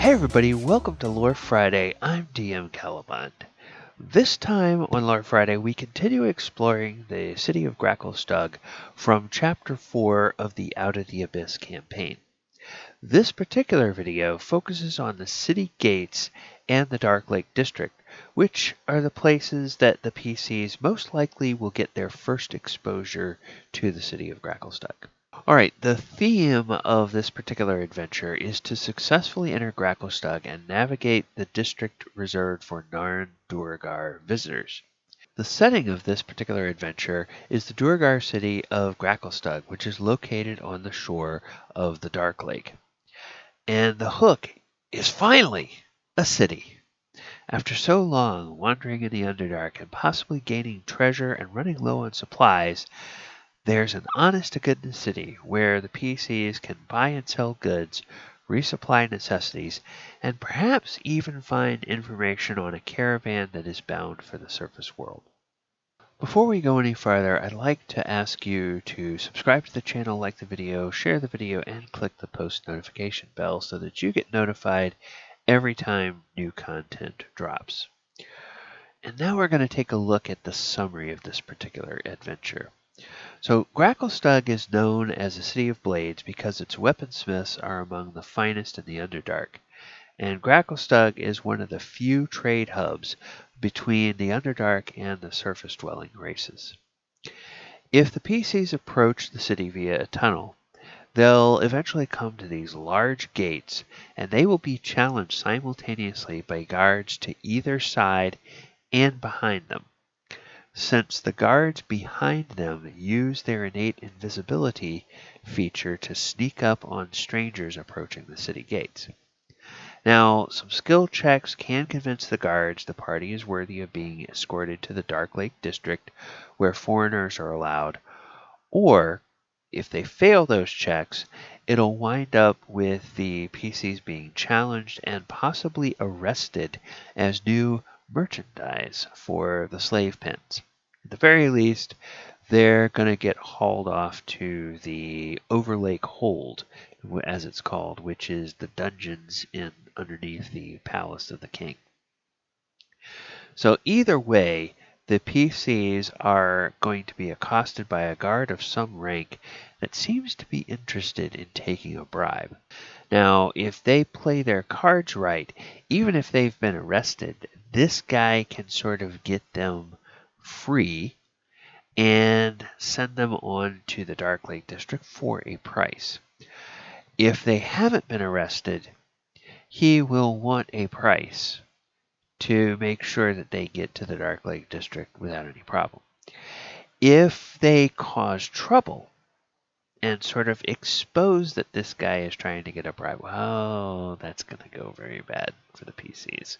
Hey everybody, welcome to Lore Friday. I'm DM Gallibond. This time on Lore Friday, we continue exploring the City of Gracklstugh from Chapter 4 of the Out of the Abyss campaign. This particular video focuses on the City Gates and the Darklake District, which are the places that the PCs most likely will get their first exposure to the City of Gracklstugh. Alright, the theme of this particular adventure is to successfully enter Gracklestugh and navigate the district reserved for non-Duergar visitors. The setting of this particular adventure is the Duergar city of Gracklestugh, which is located on the shore of the Dark Lake. And the hook is finally a city. After so long wandering in the Underdark and possibly gaining treasure and running low on supplies, there's an honest-to-goodness city where the PCs can buy and sell goods, resupply necessities, and perhaps even find information on a caravan that is bound for the surface world. Before we go any farther, I'd like to ask you to subscribe to the channel, like the video, share the video, and click the post notification bell so that you get notified every time new content drops. And now we're going to take a look at the summary of this particular adventure. So, Gracklestugh is known as a city of blades because its weaponsmiths are among the finest in the Underdark, and Gracklestugh is one of the few trade hubs between the Underdark and the surface-dwelling races. If the PCs approach the city via a tunnel, they'll eventually come to these large gates, and they will be challenged simultaneously by guards to either side and behind them. Since the guards behind them use their innate invisibility feature to sneak up on strangers approaching the city gates. Now, some skill checks can convince the guards the party is worthy of being escorted to the Darklake District, where foreigners are allowed, or, if they fail those checks, it'll wind up with the PCs being challenged and possibly arrested as new merchandise for the slave pens. At the very least, they're going to get hauled off to the Overlake Hold, as it's called, which is the dungeons underneath the Palace of the King. So either way, the PCs are going to be accosted by a guard of some rank that seems to be interested in taking a bribe. Now, if they play their cards right, even if they've been arrested, this guy can sort of get them free and send them on to the Darklake District for a price. If they haven't been arrested, he will want a price to make sure that they get to the Darklake District without any problem. If they cause trouble and sort of expose that this guy is trying to get a bribe, well, that's going to go very bad for the PCs.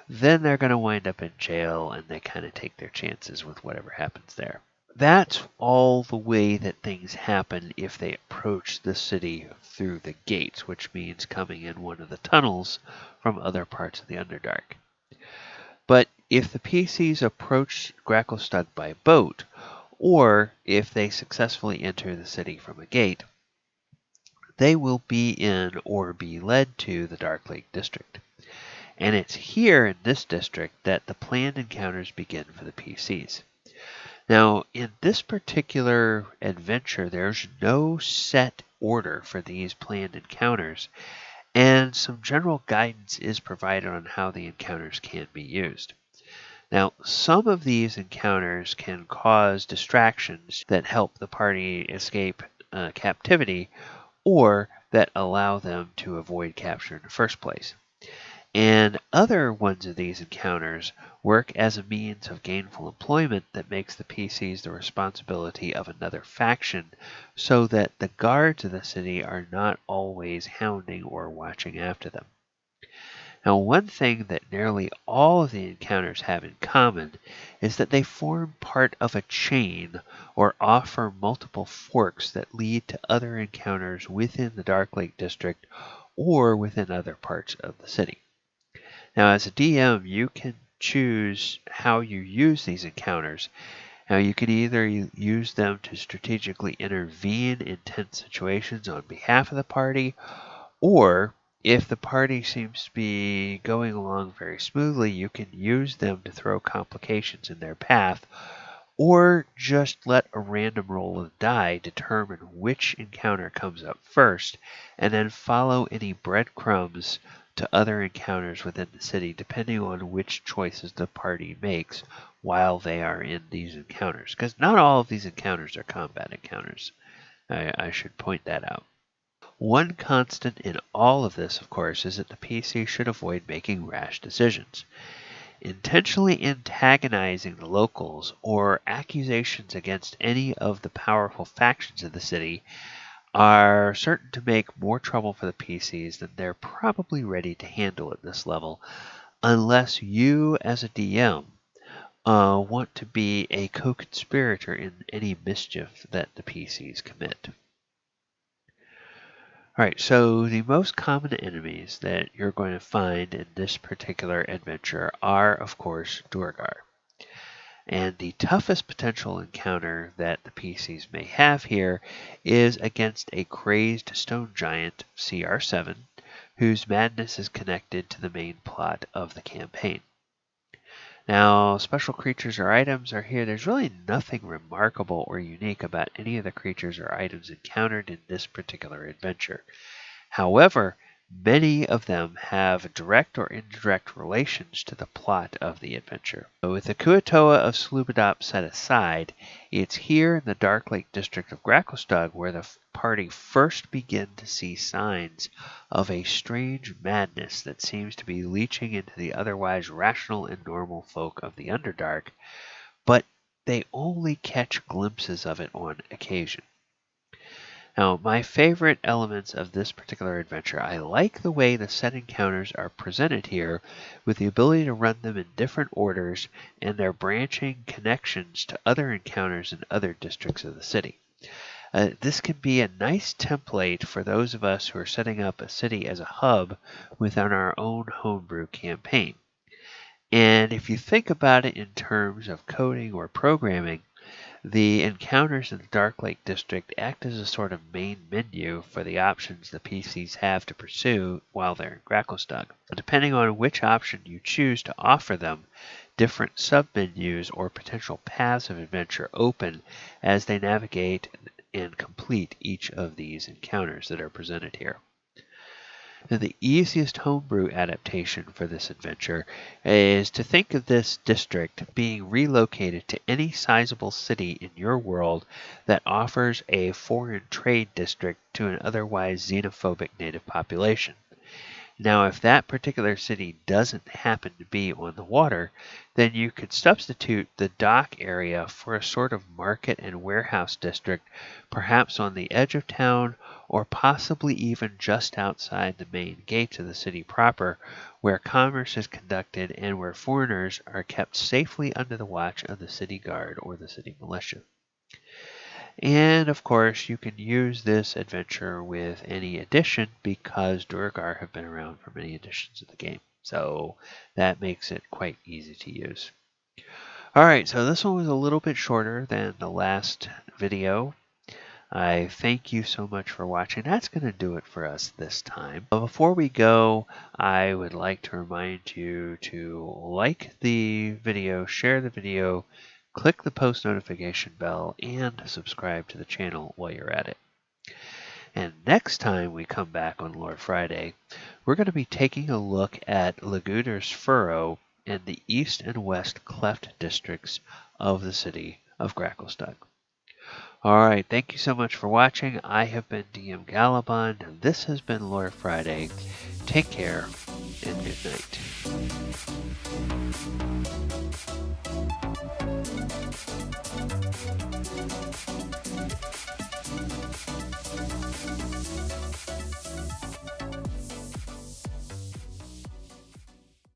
Then they're going to wind up in jail, and they kind of take their chances with whatever happens there. That's all the way that things happen if they approach the city through the gates, which means coming in one of the tunnels from other parts of the Underdark. But if the PCs approach Gracklestugh by boat, or if they successfully enter the city from a gate, they will be in or be led to the Darklake District. And it's here in this district that the planned encounters begin for the PCs. Now, in this particular adventure, there's no set order for these planned encounters, and some general guidance is provided on how the encounters can be used. Now, some of these encounters can cause distractions that help the party escape captivity, or that allow them to avoid capture in the first place. And other ones of these encounters work as a means of gainful employment that makes the PCs the responsibility of another faction, so that the guards of the city are not always hounding or watching after them. Now, one thing that nearly all of the encounters have in common is that they form part of a chain or offer multiple forks that lead to other encounters within the Darklake District or within other parts of the city. Now, as a DM, you can choose how you use these encounters. Now, you can either use them to strategically intervene in tense situations on behalf of the party, or If the party seems to be going along very smoothly, you can use them to throw complications in their path, or just let a random roll of die determine which encounter comes up first, and then follow any breadcrumbs to other encounters within the city, depending on which choices the party makes while they are in these encounters. Because not all of these encounters are combat encounters. I should point that out. One constant in all of this, of course, is that the PC should avoid making rash decisions. Intentionally antagonizing the locals or accusations against any of the powerful factions of the city are certain to make more trouble for the PCs than they're probably ready to handle at this level, unless you, as a DM, want to be a co-conspirator in any mischief that the PCs commit. Alright, so the most common enemies that you're going to find in this particular adventure are, of course, Duergar. And the toughest potential encounter that the PCs may have here is against a crazed stone giant, CR7, whose madness is connected to the main plot of the campaign. Now, special creatures or items are here. There's really nothing remarkable or unique about any of the creatures or items encountered in this particular adventure. However, many of them have direct or indirect relations to the plot of the adventure. So with the Kuatoa of Slubadop set aside, it's here in the Darklake District of Gracklstugh where the party first begin to see signs of a strange madness that seems to be leaching into the otherwise rational and normal folk of the Underdark, but they only catch glimpses of it on occasion. Now, my favorite elements of this particular adventure, I like the way the set encounters are presented here, with the ability to run them in different orders and their branching connections to other encounters in other districts of the city. This can be a nice template for those of us who are setting up a city as a hub within our own homebrew campaign. And if you think about it in terms of coding or programming, the encounters in the Darklake District act as a sort of main menu for the options the PCs have to pursue while they're in Gracklestugh. Depending on which option you choose to offer them, different submenus or potential paths of adventure open as they navigate and complete each of these encounters that are presented here. Now, the easiest homebrew adaptation for this adventure is to think of this district being relocated to any sizable city in your world that offers a foreign trade district to an otherwise xenophobic native population. Now, if that particular city doesn't happen to be on the water, then you could substitute the dock area for a sort of market and warehouse district, perhaps on the edge of town or possibly even just outside the main gates of the city proper, where commerce is conducted and where foreigners are kept safely under the watch of the city guard or the city militia. And of course, you can use this adventure with any edition because Duergar have been around for many editions of the game. So that makes it quite easy to use. Alright, so this one was a little bit shorter than the last video. I thank you so much for watching. That's going to do it for us this time. But before we go, I would like to remind you to like the video, share the video, click the post notification bell, and subscribe to the channel while you're at it. And next time we come back on Lore Friday, we're going to be taking a look at Laguder's Furrow and the east and west Cleft districts of the city of Gracklestugh. Alright, thank you so much for watching. I have been DM Gallibond, and this has been Lore Friday. Take care, and good night.